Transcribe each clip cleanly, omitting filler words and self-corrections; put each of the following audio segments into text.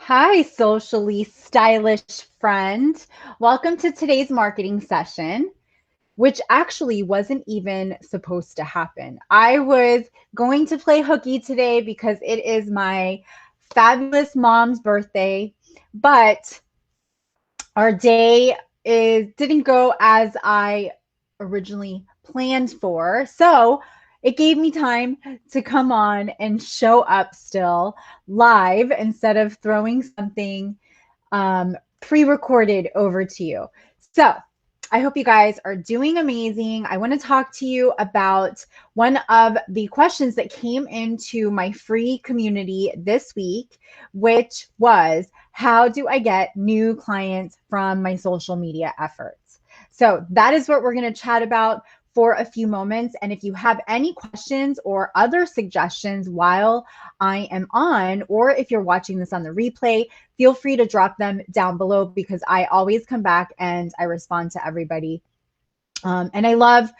Hi, socially stylish friend. Welcome to today's marketing session, which actually wasn't even supposed to happen. I was going to play hooky today because it is my fabulous mom's birthday, but our day didn't go as I originally planned for. So it gave me time to come on and show up still live instead of throwing something pre-recorded over to you. So I hope you guys are doing amazing. I want to talk to you about one of the questions that came into my free community this week, which was, how do I get new clients from my social media efforts? So that is what we're going to chat about for a few moments. And if you have any questions or other suggestions while I am on, or if you're watching this on the replay, feel free to drop them down below because I always come back and I respond to everybody. And I love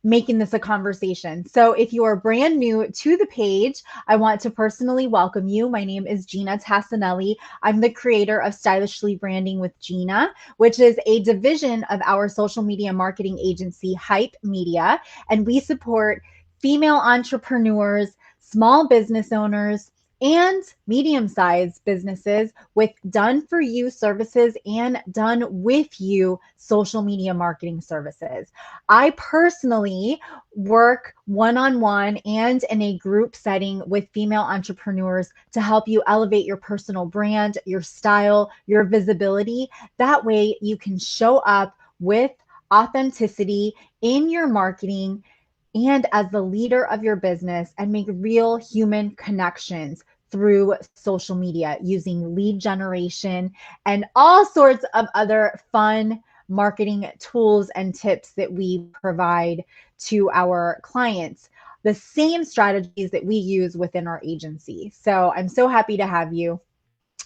making this a conversation. So if you are brand new to the page, I want to personally welcome you. My name is Ginna Tassinelli. I'm the creator of Stylishly Branding with Ginna, which is a division of our social media marketing agency, Hype Media. And we support female entrepreneurs, small business owners, and medium-sized businesses with done-for-you services and done-with-you social media marketing services. I personally work one-on-one and in a group setting with female entrepreneurs to help you elevate your personal brand, your style, your visibility. That way you can show up with authenticity in your marketing and as the leader of your business and make real human connections through social media using lead generation and all sorts of other fun marketing tools and tips that we provide to our clients. The same strategies that we use within our agency. So I'm so happy to have you.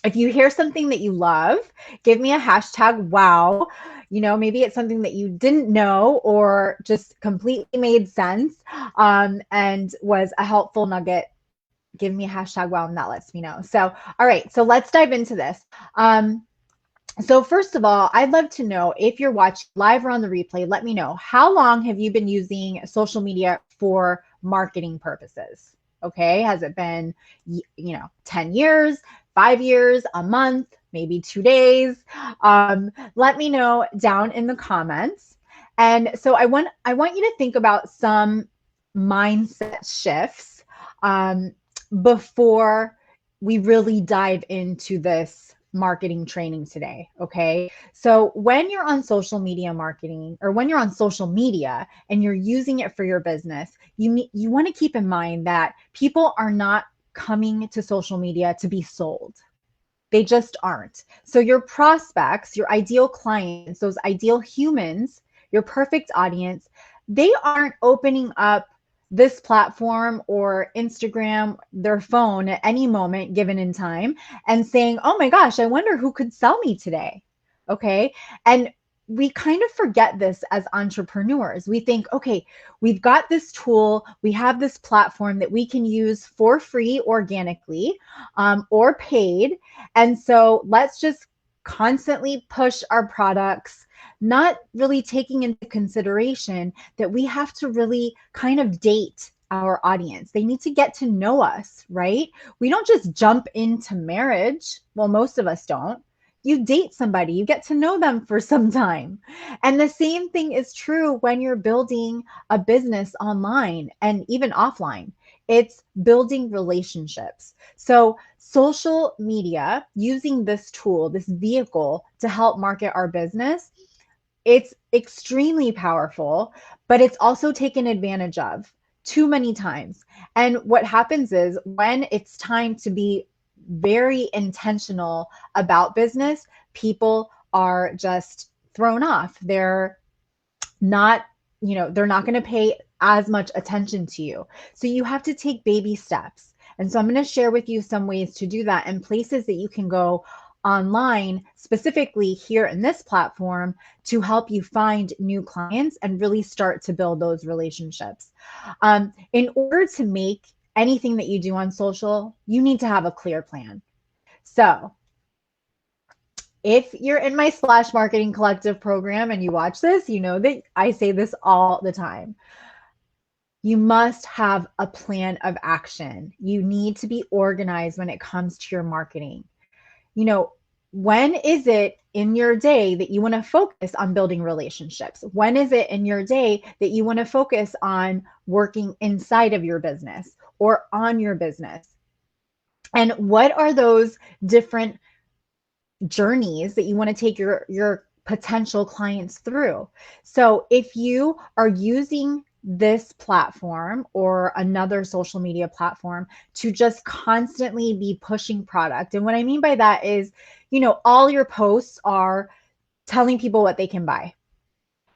If you hear something that you love, give me a hashtag wow. Maybe it's something that you didn't know or just completely made sense and was a helpful nugget. Give me a hashtag wow and that lets me know. So, all right, so let's dive into this. So first of all, I'd love to know, if you're watching live or on the replay, let me know, how long have you been using social media for marketing purposes? Okay, has it been 10 years, 5 years, a month, maybe 2 days? Let me know down in the comments. And so I want you to think about some mindset shifts before we really dive into this marketing training today. Okay. So when you're on social media marketing, or when you're on social media and you're using it for your business, you want to keep in mind that people are not coming to social media to be sold. They just aren't. So your prospects, your ideal clients, those ideal humans, your perfect audience, they aren't opening up this platform or Instagram, their phone at any moment given in time and saying, oh my gosh, I wonder who could sell me today. Okay. And we kind of forget this as entrepreneurs. We think, okay, we've got this tool, we have this platform that we can use for free organically or paid. And so let's just constantly push our products, not really taking into consideration that we have to really kind of date our audience. They need to get to know us, right? We don't just jump into marriage. Well, most of us don't. You date somebody, you get to know them for some time. And the same thing is true when you're building a business online and even offline. It's building relationships. So social media, using this tool, this vehicle to help market our business, it's extremely powerful, but it's also taken advantage of too many times. And what happens is, when it's time to be very intentional about business, people are just thrown off. They're not, they're not going to pay as much attention to you. So you have to take baby steps. And so I'm going to share with you some ways to do that and places that you can go online, specifically here in this platform, to help you find new clients and really start to build those relationships. In order to make anything that you do on social, you need to have a clear plan. So If you're in my Splash Marketing Collective program and you watch this, you know that I say this all the time. You must have a plan of action. You need to be organized when it comes to your marketing. You know, when is it in your day that you want to focus on building relationships? When is it in your day that you want to focus on working inside of your business or on your business? And what are those different journeys that you want to take your potential clients through? So if you are using this platform or another social media platform to just constantly be pushing product, and what I mean by that is, you know, all your posts are telling people what they can buy,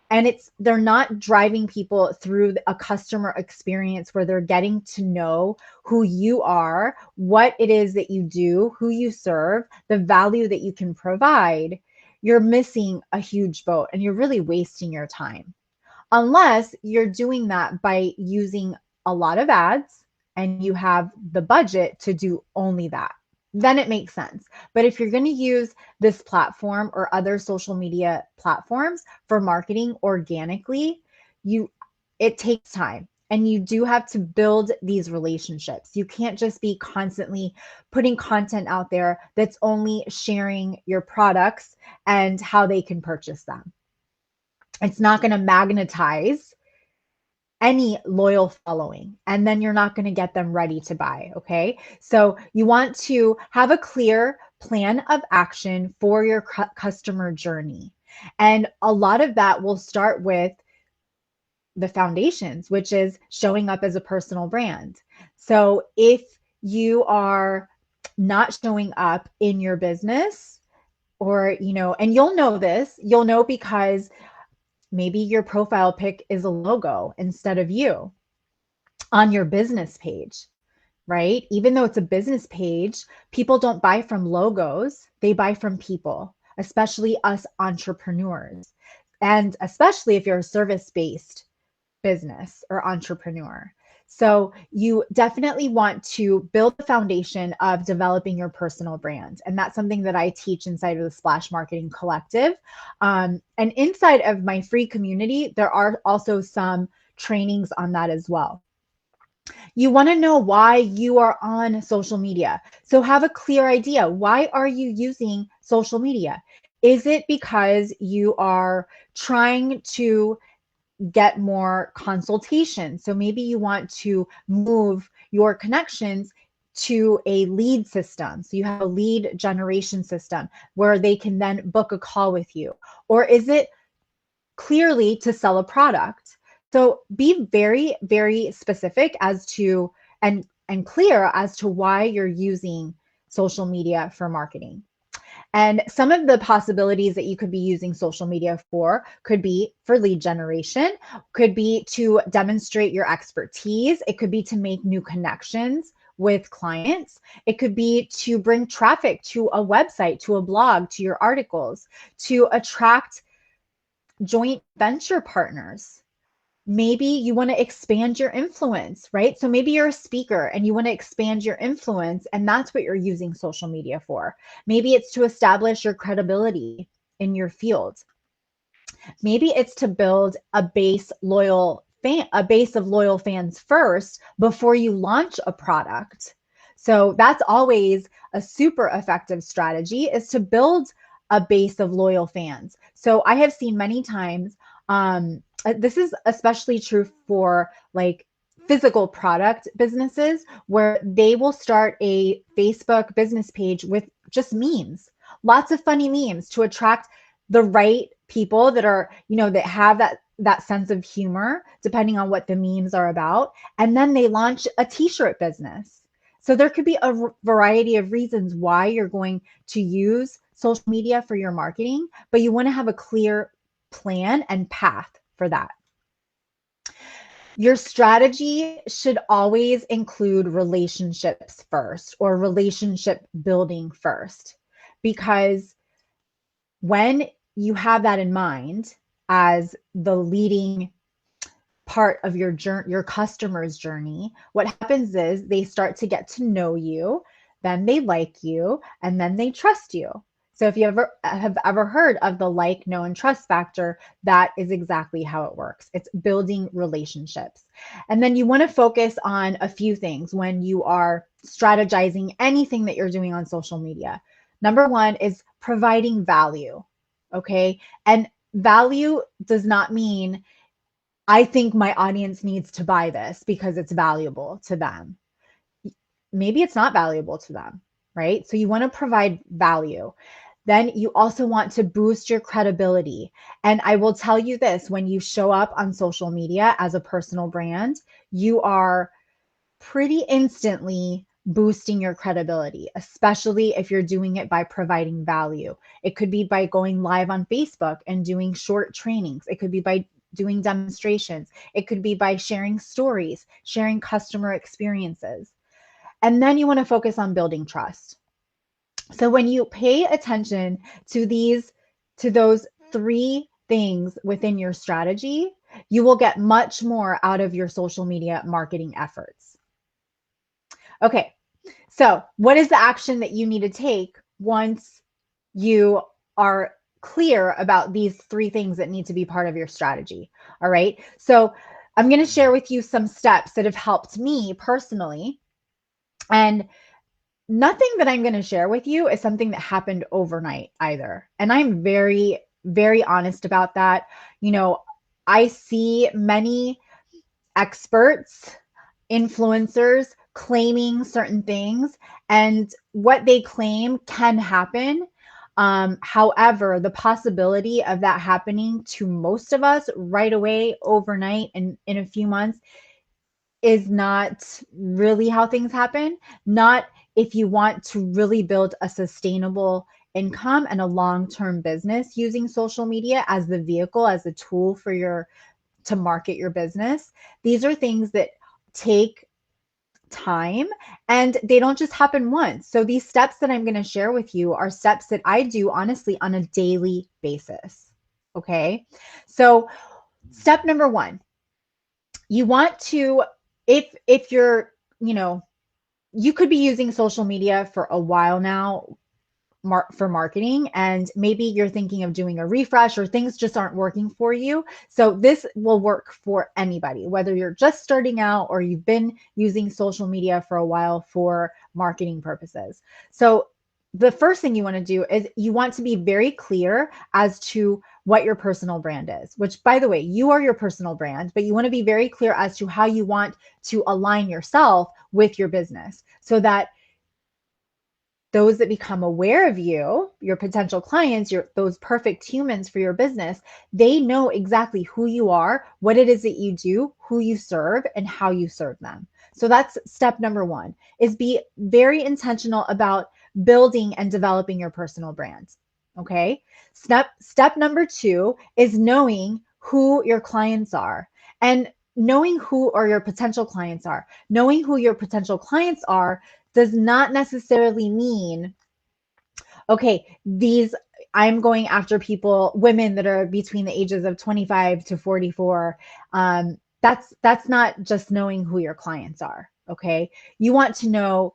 and they're not driving people through a customer experience where they're getting to know who you are, what it is that you do, who you serve, the value that you can provide. You're missing a huge boat and you're really wasting your time, unless you're doing that by using a lot of ads and you have the budget to do only that. Then it makes sense. But if you're going to use this platform or other social media platforms for marketing organically, it takes time. And you do have to build these relationships. You can't just be constantly putting content out there that's only sharing your products and how they can purchase them. It's not going to magnetize any loyal following, and then you're not going to get them ready to buy. Okay. So you want to have a clear plan of action for your customer journey. And a lot of that will start with the foundations, which is showing up as a personal brand. So if you are not showing up in your business, or, you know, and you'll know because maybe your profile pic is a logo instead of you on your business page, right? Even though it's a business page, people don't buy from logos, they buy from people, especially us entrepreneurs. And especially if you're a service-based business or entrepreneur. So you definitely want to build the foundation of developing your personal brand. And that's something that I teach inside of the Splash Marketing Collective. And inside of my free community, there are also some trainings on that as well. You want to know why you are on social media. So have a clear idea. Why are you using social media? Is it because you are trying to get more consultation? So maybe you want to move your connections to a lead system. So you have a lead generation system where they can then book a call with you. Or is it clearly to sell a product? So be very, very specific as to and clear as to why you're using social media for marketing. And some of the possibilities that you could be using social media for could be for lead generation, could be to demonstrate your expertise. It could be to make new connections with clients. It could be to bring traffic to a website, to a blog, to your articles, to attract joint venture partners. Maybe you want to expand your influence, right? So maybe you're a speaker and you want to expand your influence, and that's what you're using social media for. Maybe it's to establish your credibility in your field. Maybe it's to build a base of loyal fans first before you launch a product. So that's always a super effective strategy, is to build a base of loyal fans. So I have seen many times, this is especially true for like physical product businesses, where they will start a Facebook business page with just memes, lots of funny memes to attract the right people that are, you know, that have that sense of humor, depending on what the memes are about. And then they launch a t-shirt business. So there could be a variety of reasons why you're going to use social media for your marketing, but you want to have a clear plan and path for that. Your strategy should always include relationships first, or relationship building first, because when you have that in mind as the leading part of your journey, your customer's journey, what happens is they start to get to know you, then they like you, and then they trust you. So if you have ever heard of the like, know, and trust factor, that is exactly how it works. It's building relationships. And then you want to focus on a few things when you are strategizing anything that you're doing on social media. Number one is providing value. Okay. And value does not mean I think my audience needs to buy this because it's valuable to them. Maybe it's not valuable to them, right? So you want to provide value. Then you also want to boost your credibility. And I will tell you this, when you show up on social media as a personal brand, you are pretty instantly boosting your credibility, especially if you're doing it by providing value. It could be by going live on Facebook and doing short trainings. It could be by doing demonstrations. It could be by sharing stories, sharing customer experiences. And then you want to focus on building trust. So when you pay attention to those three things within your strategy, you will get much more out of your social media marketing efforts. Okay, so what is the action that you need to take once you are clear about these three things that need to be part of your strategy? All right, so I'm going to share with you some steps that have helped me personally. And nothing that I'm going to share with you is something that happened overnight either. And I'm very, very honest about that. You know, I see many experts, influencers claiming certain things, and what they claim can happen. However, the possibility of that happening to most of us right away, overnight, and in a few months is not really how things happen. Not if you want to really build a sustainable income and a long-term business using social media as the vehicle, as the tool for to market your business. These are things that take time and they don't just happen once. So these steps that I'm going to share with you are steps that I do honestly on a daily basis. Okay. So step number one, you want to, if you're, you could be using social media for a while now for marketing, and maybe you're thinking of doing a refresh or things just aren't working for you. So this will work for anybody, whether you're just starting out or you've been using social media for a while for marketing purposes. So the first thing you want to do is you want to be very clear as to what your personal brand is, which, by the way, you are your personal brand, but you want to be very clear as to how you want to align yourself with your business so that those that become aware of you, your potential clients, those perfect humans for your business, they know exactly who you are, what it is that you do, who you serve, and how you serve them. So that's step number one, is be very intentional about building and developing your personal brand. Okay. Step number two is knowing who your clients are, and knowing who or your potential clients are. Knowing who your potential clients are does not necessarily mean, okay, I'm going after women that are between the ages of 25 to 44. That's not just knowing who your clients are. Okay. You want to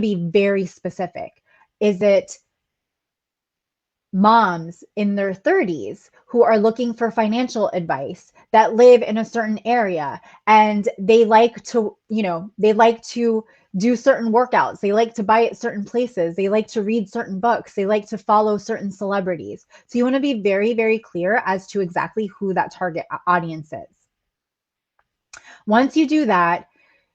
be very specific. Is it moms in their 30s who are looking for financial advice that live in a certain area, and they like to do certain workouts, they like to buy at certain places, they like to read certain books, they like to follow certain celebrities? So you want to be very, very clear as to exactly who that target audience is. Once you do that,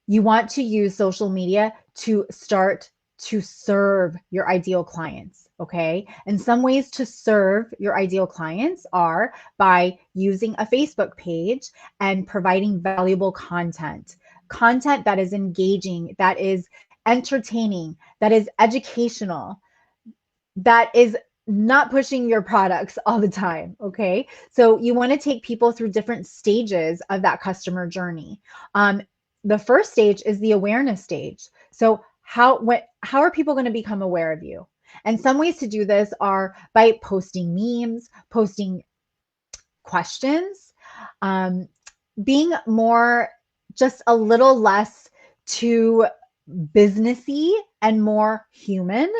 you want to use social media to start to serve your ideal clients. Okay. And some ways to serve your ideal clients are by using a Facebook page and providing valuable content that is engaging, that is entertaining, that is educational, that is not pushing your products all the time. Okay. So you want to take people through different stages of that customer journey. The first stage is the awareness stage. So how are people going to become aware of you? And some ways to do this are by posting memes, posting questions, being more, just a little less too businessy and more human.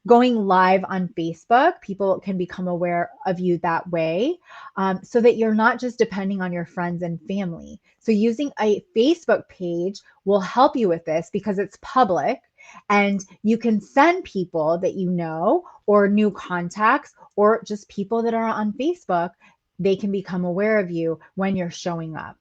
Going live on Facebook, people can become aware of you that way, so that you're not just depending on your friends and family. So using a Facebook page will help you with this because it's public and you can send people that you know or new contacts or just people that are on Facebook, they can become aware of you when you're showing up.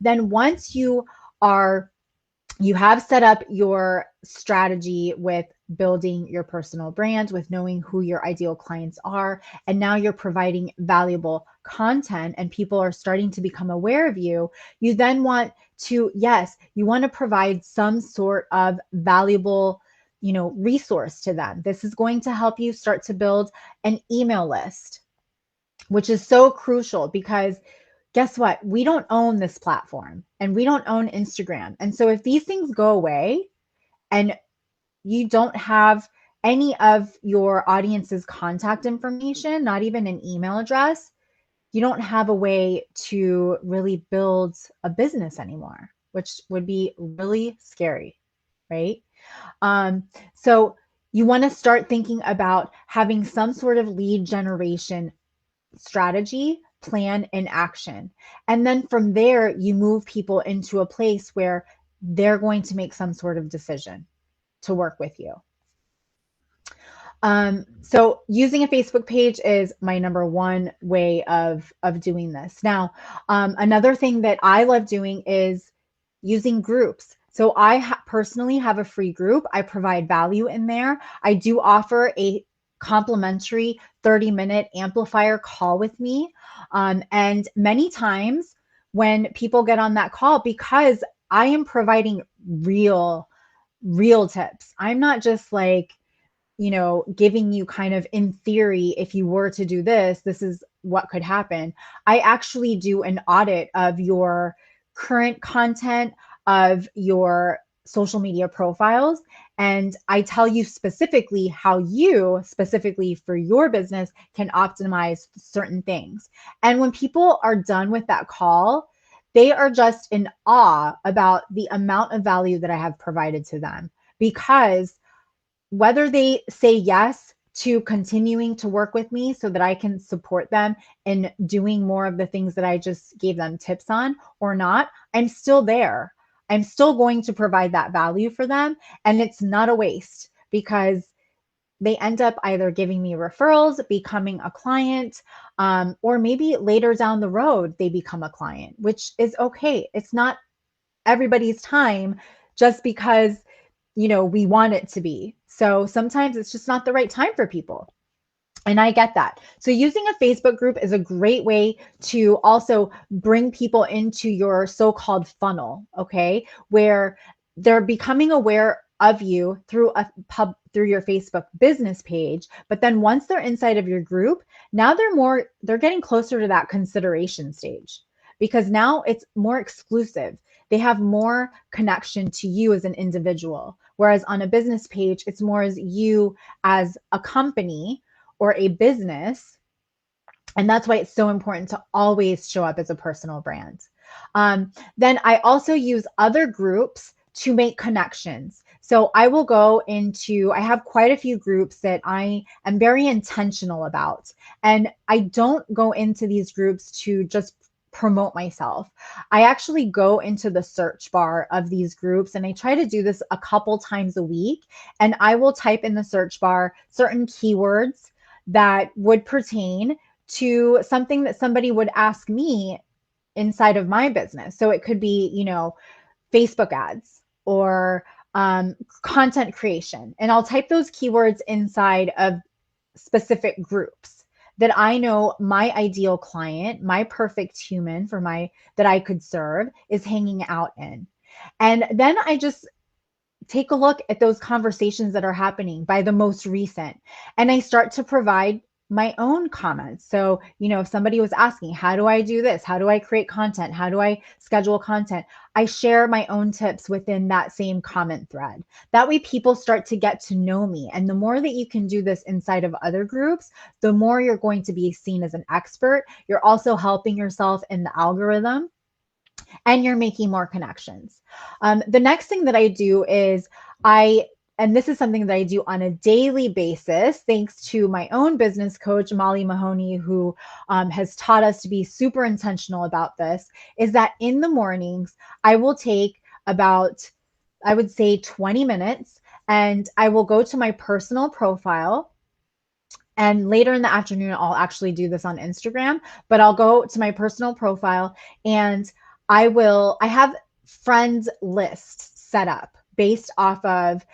Then once you have set up your strategy with building your personal brand, with knowing who your ideal clients are, and now you're providing valuable content and people are starting to become aware of you, you then want to, yes, you want to provide some sort of valuable, resource to them. This is going to help you start to build an email list, which is so crucial because guess what? We don't own this platform and we don't own Instagram. And so if these things go away and you don't have any of your audience's contact information, not even an email address, you don't have a way to really build a business anymore, which would be really scary, right? So you want to start thinking about having some sort of lead generation strategy, plan, and action. And then from there, you move people into a place where they're going to make some sort of decision to work with you. So using a Facebook page is my number one way of doing this. Now, another thing that I love doing is using groups. So I personally have a free group. I provide value in there. I do offer a complimentary 30-minute amplifier call with me. And many times when people get on that call, because I am providing real tips, I'm not just like, giving you kind of in theory, if you were to do this, this is what could happen. I actually do an audit of your current content, of your social media profiles, and I tell you specifically how you, specifically for your business, can optimize certain things. And when people are done with that call, they are just in awe about the amount of value that I have provided to them, because whether they say yes to continuing to work with me so that I can support them in doing more of the things that I just gave them tips on or not, I'm still there. I'm still going to provide that value for them. And it's not a waste because they end up either giving me referrals, becoming a client, or maybe later down the road, they become a client, which is okay. It's not everybody's time just because we want it to be. So sometimes it's just not the right time for people. And I get that. So using a Facebook group is a great way to also bring people into your so-called funnel, okay? Where they're becoming aware of you through your Facebook business page. But then once they're inside of your group, now they're getting closer to that consideration stage because now it's more exclusive. They have more connection to you as an individual. Whereas on a business page, it's more as you as a company or a business. And that's why it's so important to always show up as a personal brand. Then I also use other groups to make connections. So I have quite a few groups that I am very intentional about. And I don't go into these groups to just promote myself. I actually go into the search bar of these groups, and I try to do this a couple times a week. And I will type in the search bar certain keywords that would pertain to something that somebody would ask me inside of my business. So it could be, Facebook ads or content creation. And I'll type those keywords inside of specific groups that I know my ideal client, my perfect human that I could serve is hanging out in. And then I just take a look at those conversations that are happening by the most recent, and I start to provide my own comments. So, if somebody was asking, how do I do this? How do I create content? How do I schedule content? I share my own tips within that same comment thread. That way people start to get to know me. And the more that you can do this inside of other groups, the more you're going to be seen as an expert. You're also helping yourself in the algorithm. and you're making more connections. The next thing that I do is and this is something that I do on a daily basis, thanks to my own business coach, Molly Mahoney, who has taught us to be super intentional about this, is that in the mornings, I will take about, I would say, 20 minutes, and I will go to my personal profile. And later in the afternoon, I'll actually do this on Instagram, but I'll go to my personal profile and I have friends lists set up based off of,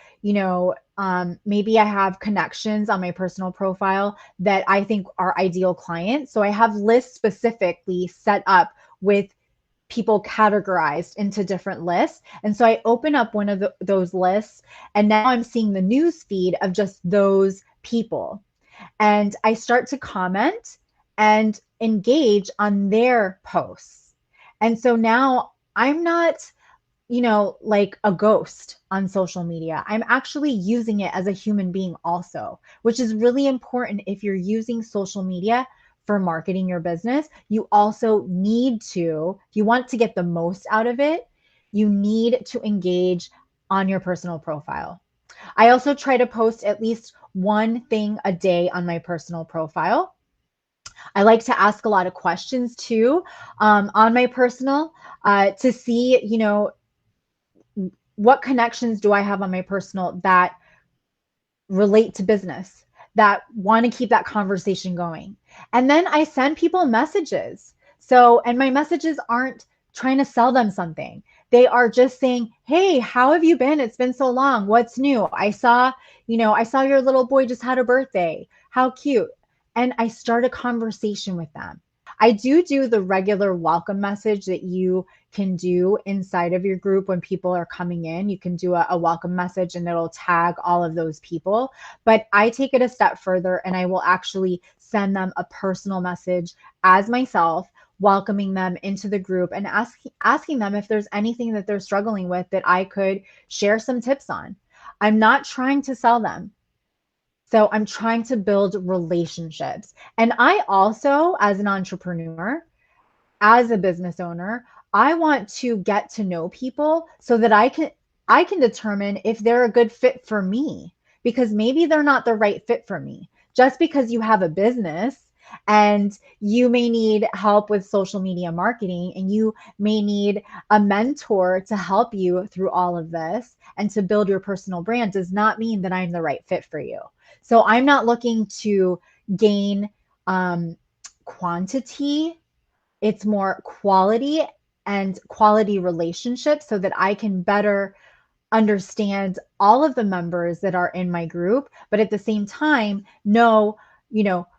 maybe I have connections on my personal profile that I think are ideal clients. So I have lists specifically set up with people categorized into different lists. And so I open up one of those lists, and now I'm seeing the news feed of just those people. And I start to comment and engage on their posts. And so now I'm not, like a ghost on social media. I'm actually using it as a human being also, which is really important. If you're using social media for marketing your business, you also need to, if you want to get the most out of it, you need to engage on your personal profile. I also try to post at least one thing a day on my personal profile. I like to ask a lot of questions too on my personal to see, what connections do I have on my personal that relate to business, that want to keep that conversation going. And then I send people messages. So, and my messages aren't trying to sell them something. They are just saying, hey, how have you been? It's been so long. What's new? I saw your little boy just had a birthday. How cute. And I start a conversation with them. I do the regular welcome message that you can do inside of your group when people are coming in. You can do a welcome message and it'll tag all of those people. But I take it a step further and I will actually send them a personal message as myself, welcoming them into the group and asking them if there's anything that they're struggling with that I could share some tips on. I'm not trying to sell them. So I'm trying to build relationships. And I also, as an entrepreneur, as a business owner, I want to get to know people so that I can determine if they're a good fit for me, because maybe they're not the right fit for me. Just because you have a business and you may need help with social media marketing and you may need a mentor to help you through all of this and to build your personal brand does not mean that I'm the right fit for you. So I'm not looking to gain quantity. It's more quality and quality relationships so that I can better understand all of the members that are in my group, but at the same time, know,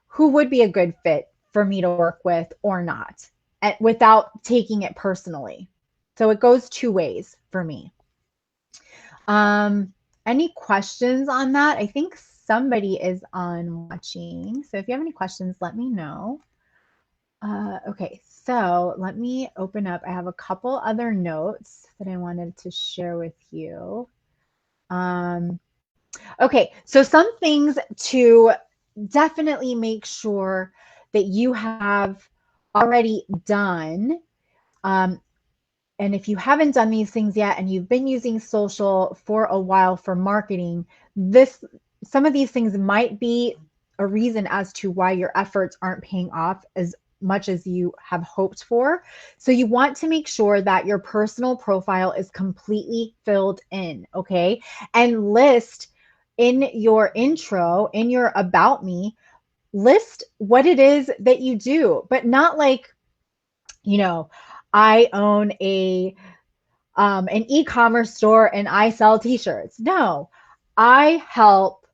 who would be a good fit for me to work with or not, and without taking it personally. So it goes two ways for me. Any questions on that? I think somebody is on watching. So if you have any questions, let me know. Okay, so let me open up. I have a couple other notes that I wanted to share with you. Okay, so some things to definitely make sure that you have already done. And if you haven't done these things yet and you've been using social for a while for marketing, some of these things might be a reason as to why your efforts aren't paying off as much as you have hoped for. So you want to make sure that your personal profile is completely filled in, okay? And list in your intro, in your about me, list what it is that you do, but not like, I own an e-commerce store and I sell t-shirts. No, I help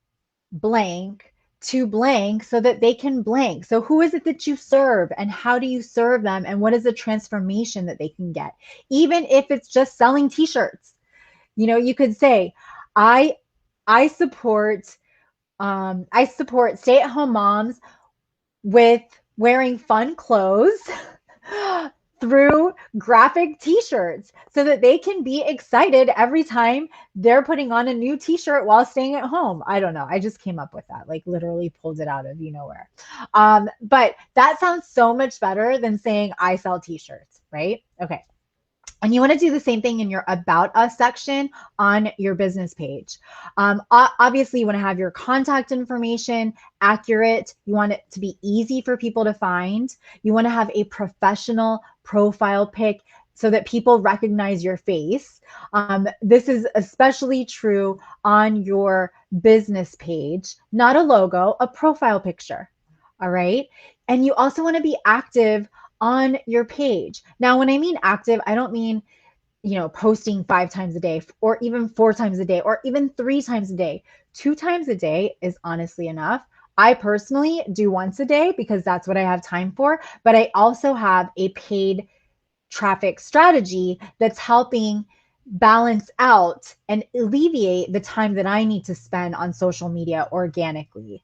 blank to blank so that they can blank. So who is it that you serve and how do you serve them and what is the transformation that they can get? Even if it's just selling t-shirts, you could say, I support stay-at-home moms with wearing fun clothes through graphic t-shirts so that they can be excited every time they're putting on a new t-shirt while staying at home. I don't know. I just came up with that, like literally pulled it out of nowhere. But that sounds so much better than saying I sell t-shirts, right? Okay. And you want to do the same thing in your About Us section on your business page. Obviously, you want to have your contact information accurate. You want it to be easy for people to find. You want to have a professional profile pic so that people recognize your face. This is especially true on your business page, not a logo, a profile picture. All right. And you also want to be active on your page. Now, when I mean active, I don't mean, posting 5 times a day or even 4 times a day or even 3 times a day. 2 times a day is honestly enough. I personally do once a day because that's what I have time for, but I also have a paid traffic strategy that's helping balance out and alleviate the time that I need to spend on social media organically.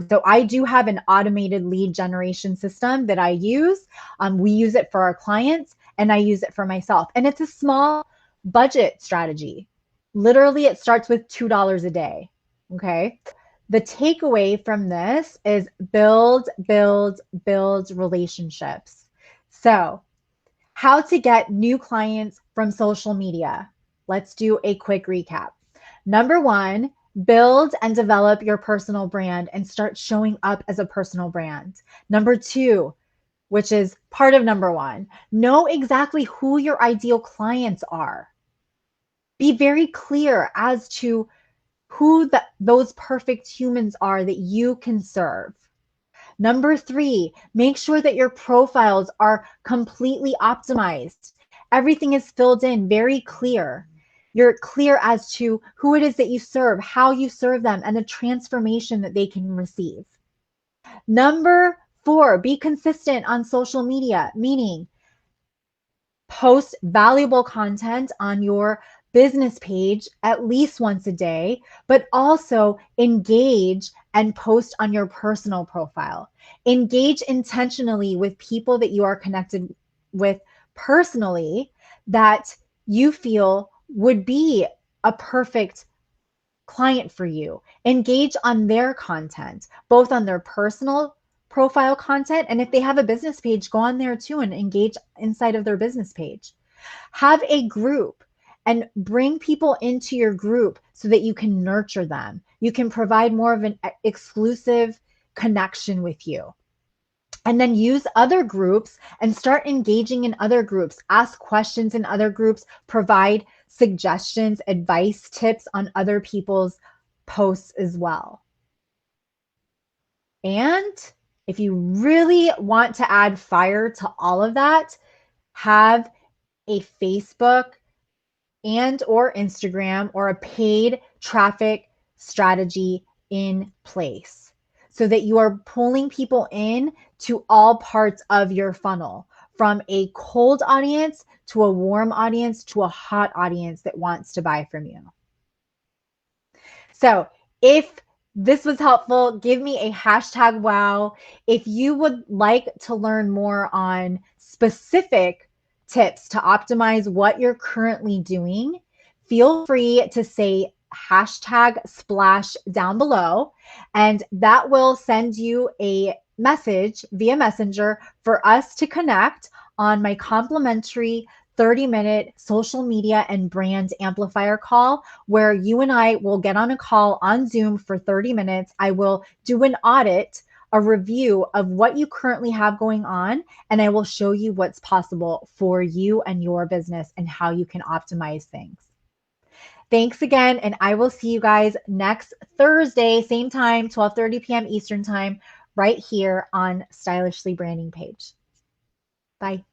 So I do have an automated lead generation system that I use. We use it for our clients and I use it for myself. And it's a small budget strategy. Literally, it starts with $2 a day. Okay. The takeaway from this is build relationships. So, how to get new clients from social media. Let's do a quick recap. Number one, build and develop your personal brand and start showing up as a personal brand. Number two, which is part of number one, know exactly who your ideal clients are. Be very clear as to who those perfect humans are that you can serve. Number three, make sure that your profiles are completely optimized. Everything is filled in very clear. You're clear as to who it is that you serve, how you serve them, and the transformation that they can receive. Number four, be consistent on social media, meaning post valuable content on your business page at least once a day, but also engage and post on your personal profile. Engage intentionally with people that you are connected with personally that you feel would be a perfect client for you. Engage on their content, both on their personal profile content, and if they have a business page, go on there too and engage inside of their business page. Have a group and bring people into your group so that you can nurture them. You can provide more of an exclusive connection with you. And then use other groups and start engaging in other groups. Ask questions in other groups, provide suggestions, advice, tips on other people's posts as well. And if you really want to add fire to all of that, have a Facebook and or Instagram or a paid traffic strategy in place so that you are pulling people in to all parts of your funnel, from a cold audience to a warm audience to a hot audience that wants to buy from you. So if this was helpful, give me a hashtag wow. If you would like to learn more on specific tips to optimize what you're currently doing, feel free to say hashtag splash down below, and that will send you a message via Messenger for us to connect on my complimentary 30-minute social media and brand amplifier call, where you and I will get on a call on Zoom for 30 minutes. I will do an audit, a review of what you currently have going on, and I will show you what's possible for you and your business and how you can optimize things. Thanks again, and I will see you guys next Thursday, same time, 12:30 p.m. Eastern time, right here on Stylishly Branding page. Bye.